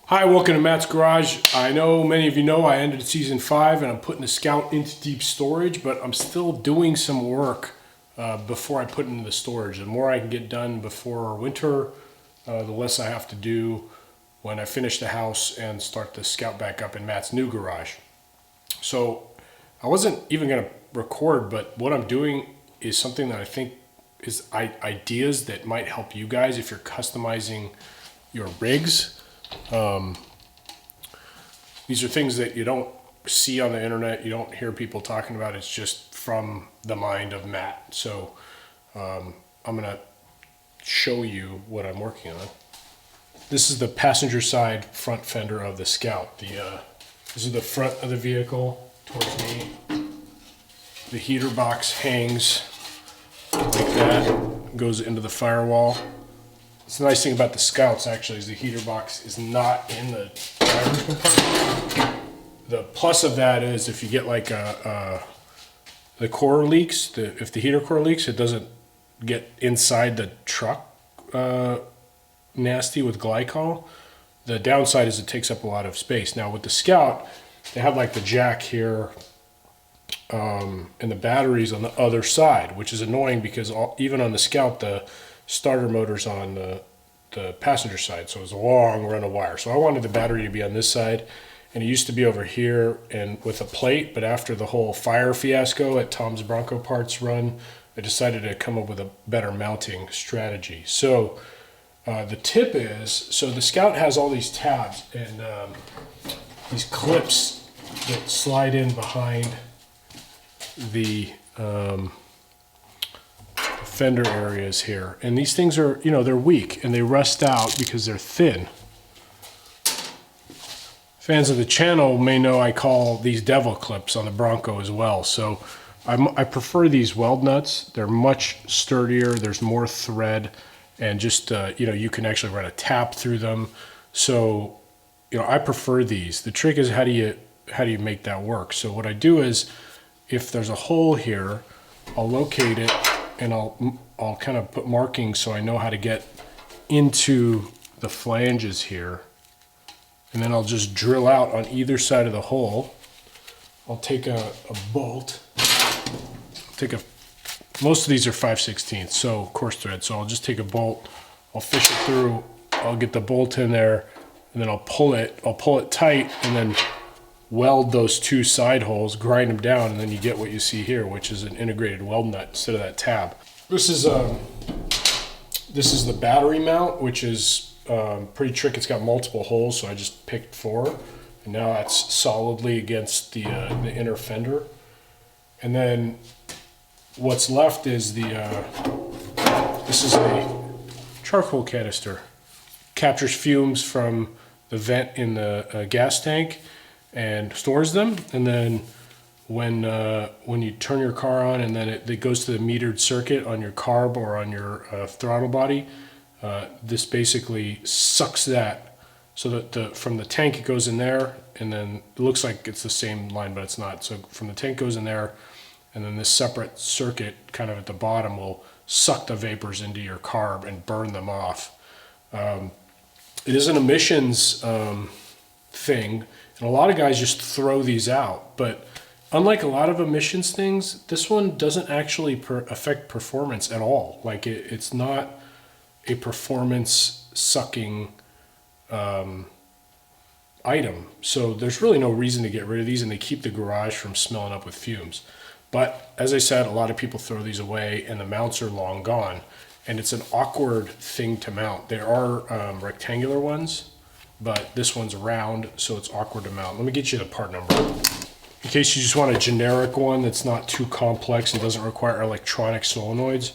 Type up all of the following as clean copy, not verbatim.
Hi, welcome to Matt's Garage. I know many of you know I ended season 5 and I'm putting the Scout into deep storage, but I'm still doing some work before I put it into the storage. The more I can get done before winter, the less I have to do when I finish the house and start the Scout back up in Matt's new garage. So I wasn't even going to record, but what I'm doing is something that I think is ideas that might help you guys if you're customizing your rigs. These are things that you don't see on the internet, you don't hear people talking about. It's just from the mind of Matt. So I'm gonna show you what I'm working on. This is the passenger side front fender of the Scout. This is the front of the vehicle towards me. The heater box hangs like that, goes into the firewall. It's the nice thing about the Scouts actually is the heater box is not in the driver's compartment. The plus of that is if you get like the core leaks, if the heater core leaks, it doesn't get inside the truck nasty with glycol. The downside is it takes up a lot of space. Now with the Scout, they have like the jack here and the batteries on the other side, which is annoying because even on the Scout, the starter motor's on the passenger side, so it's a long run of wire. So I wanted the battery to be on this side, and it used to be over here and with a plate, but after the whole fire fiasco at Tom's Bronco Parts run, I decided to come up with a better mounting strategy. So the tip is, so the Scout has all these tabs and these clips that slide in behind the fender areas here, and these things are, you know, they're weak and they rust out because they're thin. Fans of the channel may know I call these devil clips on the Bronco as well. So I prefer these weld nuts. They're much sturdier, there's more thread, and just you know, you can actually run a tap through them. So you know, I prefer these. The trick is how do you make that work? So what I do is, if there's a hole here, I'll locate it and I'll kind of put markings so I know how to get into the flanges here. And then I'll just drill out on either side of the hole. I'll take a bolt. Most of these are 5/16, so coarse thread. So I'll just take a bolt, I'll fish it through, I'll get the bolt in there, and then I'll pull it tight, and then weld those two side holes, grind them down, and then you get what you see here, which is an integrated weld nut instead of that tab. This is the battery mount, which is pretty tricky. It's got multiple holes, so I just picked 4, and now that's solidly against the inner fender. And then what's left is this is a charcoal canister. Captures fumes from the vent in the gas tank and stores them, and then when you turn your car on and then it goes to the metered circuit on your carb or on your throttle body, this basically sucks that, so that from the tank it goes in there, and then it looks like it's the same line, but it's not. So from the tank goes in there, and then this separate circuit kind of at the bottom will suck the vapors into your carb and burn them off. It is an emissions thing, and a lot of guys just throw these out, but unlike a lot of emissions things, this one doesn't actually affect performance at all. Like it's not a performance sucking item. So there's really no reason to get rid of these, and they keep the garage from smelling up with fumes. But as I said, a lot of people throw these away and the mounts are long gone, and it's an awkward thing to mount. There are rectangular ones, but this one's round, so it's awkward to mount. Let me get you the part number. In case you just want a generic one that's not too complex and doesn't require electronic solenoids,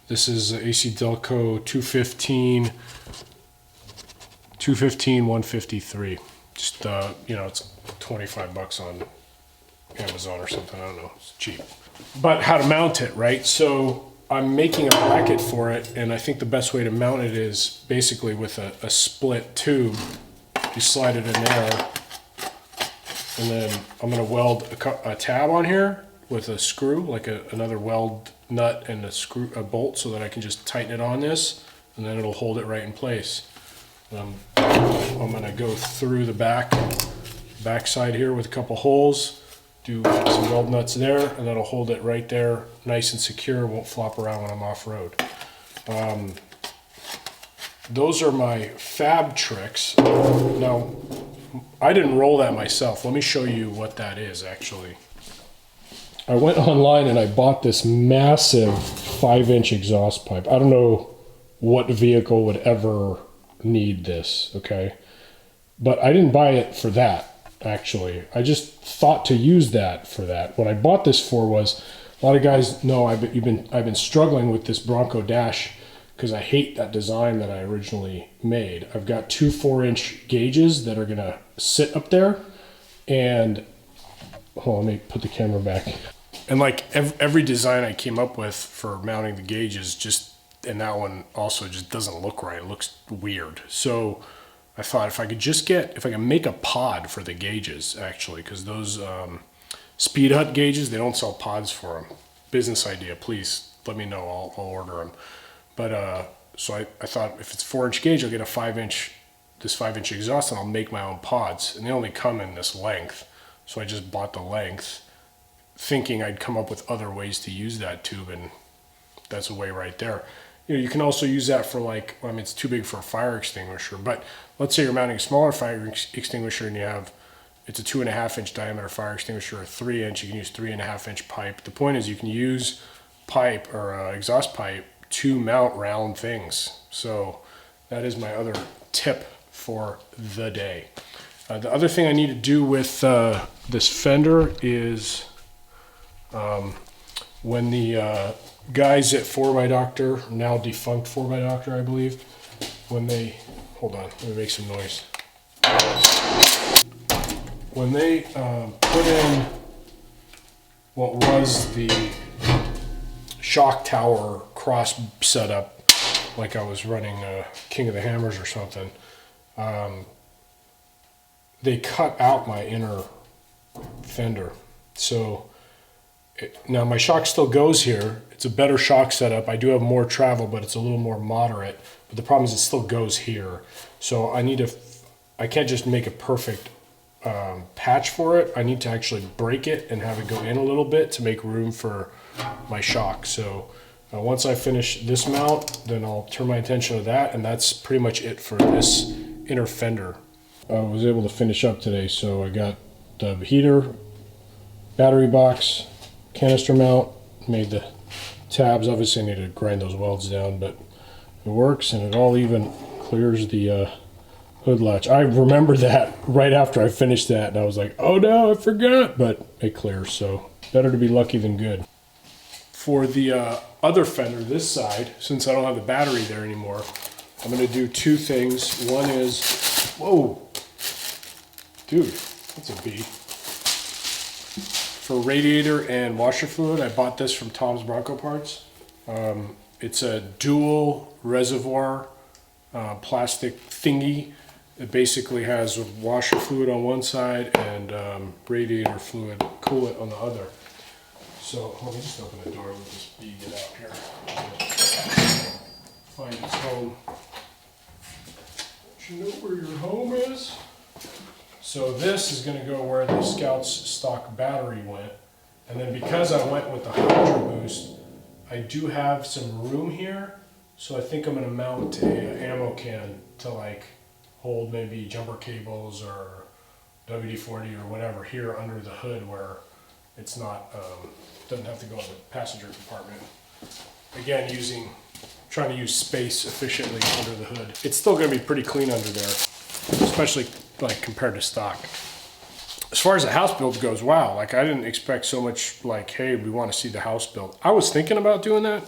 this is AC Delco 215-153. Just, you know, it's 25 bucks on Amazon or something, I don't know, it's cheap. But how to mount it, right? So I'm making a bracket for it, and I think the best way to mount it is basically with a split tube. You slide it in there, and then I'm going to weld a tab on here with a screw, like another weld nut and a bolt, so that I can just tighten it on this, and then it'll hold it right in place. I'll I'm gonna go through the back side here with a couple holes, do some weld nuts there, and that'll hold it right there nice and secure, won't flop around when I'm off-road. Those are my fab tricks. Now, I didn't roll that myself. Let me show you what that is actually. I went online and I bought this massive 5-inch exhaust pipe. I don't know what vehicle would ever need this, okay? But I didn't buy it for that, actually. I just thought to use that for that. What I bought this for was, a lot of guys know I've been struggling with this Bronco Dash because I hate that design that I originally made. I've got two 4-inch gauges that are gonna sit up there, and hold on, let me put the camera back. And like every design I came up with for mounting the gauges, and that one also just doesn't look right. It looks weird. So I thought if I can make a pod for the gauges, actually, because those Speed Hut gauges, they don't sell pods for them. Business idea, please let me know. I'll order them. But so I thought if it's 4-inch gauge, I'll get this 5-inch exhaust, and I'll make my own pods. And they only come in this length, so I just bought the length, thinking I'd come up with other ways to use that tube, and that's a way right there. You know, you can also use that for like, I mean, it's too big for a fire extinguisher, but let's say you're mounting a smaller fire extinguisher and it's a 2.5-inch diameter fire extinguisher, or 3-inch, you can use 3.5-inch pipe. The point is you can use pipe or exhaust pipe to mount round things. So that is my other tip for the day. The other thing I need to do with this fender is when the guys at 4x now defunct 4x I believe, when they, hold on, let me make some noise. When they put in what was the shock tower cross setup, like I was running King of the Hammers or something, they cut out my inner fender. So now my shock still goes here. It's a better shock setup. I do have more travel, but it's a little more moderate. But the problem is it still goes here. So I can't just make a perfect patch for it. I need to actually break it and have it go in a little bit to make room for my shock. So once I finish this mount, then I'll turn my attention to that, and that's pretty much it for this inner fender. I was able to finish up today, so I got the heater, battery box, canister mount, made the tabs. Obviously I need to grind those welds down, but it works, and it all even clears the hood latch. I remembered that right after I finished that, and I was like, oh no, I forgot, but it clears, so better to be lucky than good. For the other fender, this side, since I don't have the battery there anymore, I'm gonna do two things. One is, whoa, dude, that's a bee. For radiator and washer fluid, I bought this from Tom's Bronco Parts. It's a dual reservoir plastic thingy. It basically has washer fluid on one side and radiator fluid coolant on the other. So let me just open the door, let this bee get out here. Find its home. Don't you know where your home is? So this is going to go where the Scout's stock battery went. And then because I went with the Hydro Boost, I do have some room here. So I think I'm going to mount a ammo can to like hold maybe jumper cables or WD-40 or whatever here under the hood where it's not, doesn't have to go in the passenger compartment. Again, trying to use space efficiently under the hood. It's still going to be pretty clean under there, especially like compared to stock. As far as the house build goes, wow, like I didn't expect so much like, hey, we want to see the house built. I was thinking about doing that.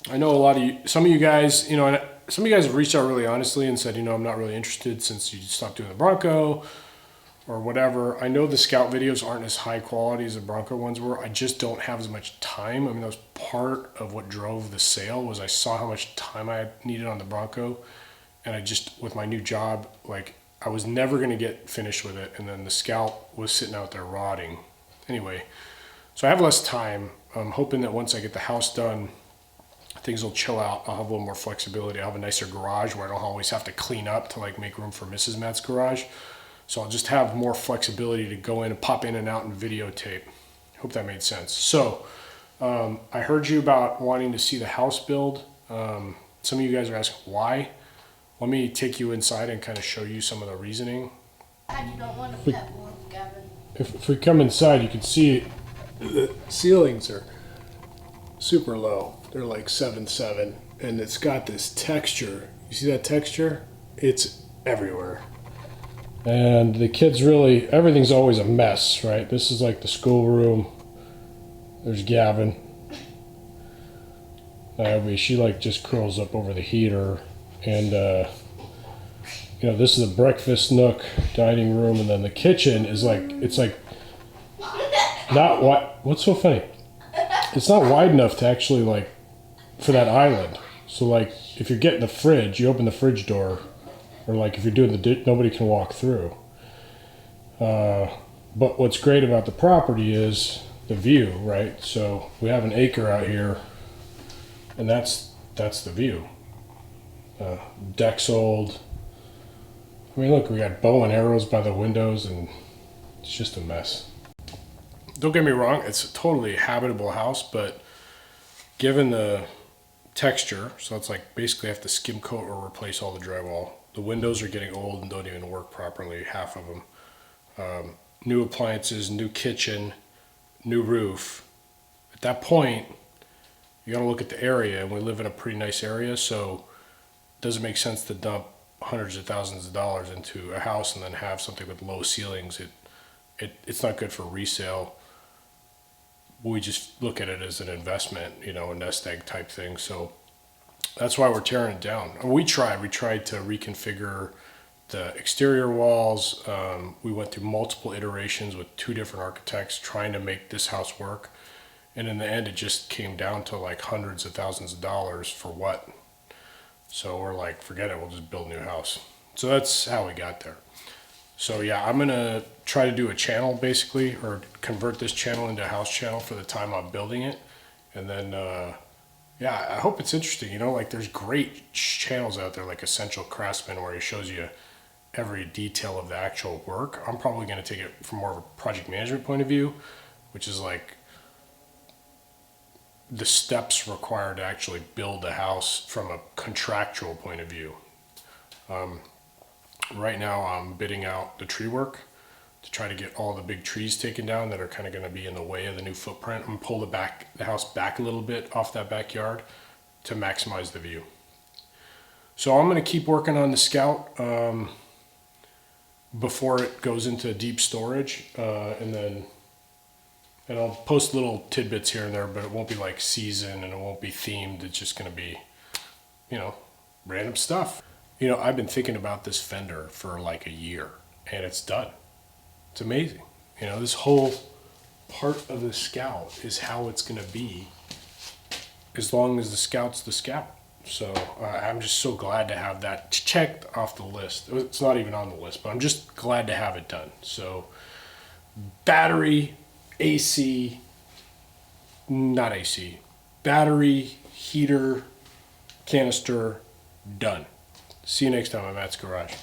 I know a lot of you, some of you guys, you know, and some of you guys have reached out really honestly and said, you know, I'm not really interested since you stopped doing the Bronco or whatever. I know the Scout videos aren't as high quality as the Bronco ones were. I just don't have as much time. I mean, that was part of what drove the sale, was I saw how much time I needed on the Bronco. And I just, with my new job, like I was never going to get finished with it. And then the Scout was sitting out there rotting. Anyway, so I have less time. I'm hoping that once I get the house done, things will chill out. I'll have a little more flexibility. I'll have a nicer garage where I don't always have to clean up to like make room for Mrs. Matt's garage. So I'll just have more flexibility to go in and pop in and out and videotape. Hope that made sense. So I heard you about wanting to see the house build. Some of you guys are asking why. Let me take you inside and kind of show you some of the reasoning. You don't want to pet one, Gavin. If we come inside, you can see the ceilings are super low. They're like 7'7", and it's got this texture. You see that texture? It's everywhere. And the kids really, everything's always a mess, right? This is like the schoolroom. There's Gavin. She like just curls up over the heater. And, you know, this is a breakfast nook, dining room, and then the kitchen is like, it's like not wide. What's so funny? It's not wide enough to actually like, for that island. So like, if you're getting the fridge, you open the fridge door, or like if you're doing nobody can walk through. But what's great about the property is the view, right? So we have an acre out here, and that's the view. Deck's old. I mean, look, we got bow and arrows by the windows, and it's just a mess. Don't get me wrong, it's a totally habitable house, but given the texture, so it's like basically I have to skim coat or replace all the drywall. The windows are getting old and don't even work properly, half of them. New appliances, new kitchen, new roof. At that point, you gotta look at the area, and we live in a pretty nice area, so it doesn't make sense to dump hundreds of thousands of dollars into a house and then have something with low ceilings. It's not good for resale. We just look at it as an investment, you know, a nest egg type thing. So that's why we're tearing it down. We tried to reconfigure the exterior walls. We went through multiple iterations with 2 different architects trying to make this house work. And in the end, it just came down to like hundreds of thousands of dollars for what? So we're like, forget it, we'll just build a new house. So that's how we got there. So yeah, I'm gonna try to do a channel basically, or convert this channel into a house channel for the time I'm building it. And then, yeah, I hope it's interesting. You know, like there's great channels out there like Essential Craftsman where he shows you every detail of the actual work. I'm probably gonna take it from more of a project management point of view, which is like the steps required to actually build a house from a contractual point of view. Right now I'm bidding out the tree work to try to get all the big trees taken down that are kind of going to be in the way of the new footprint. I'm going to pull the house back a little bit off that backyard to maximize the view. So I'm going to keep working on the Scout before it goes into deep storage, and I'll post little tidbits here and there, but it won't be like season and it won't be themed. It's just going to be, you know, random stuff. You know, I've been thinking about this fender for like a year, and it's done. It's amazing. You know, this whole part of the Scout is how it's going to be as long as the Scout's the Scout. So I'm just so glad to have that checked off the list. It's not even on the list, but I'm just glad to have it done. So battery, AC, not AC, battery, heater, canister, done. See you next time on Matt's Garage.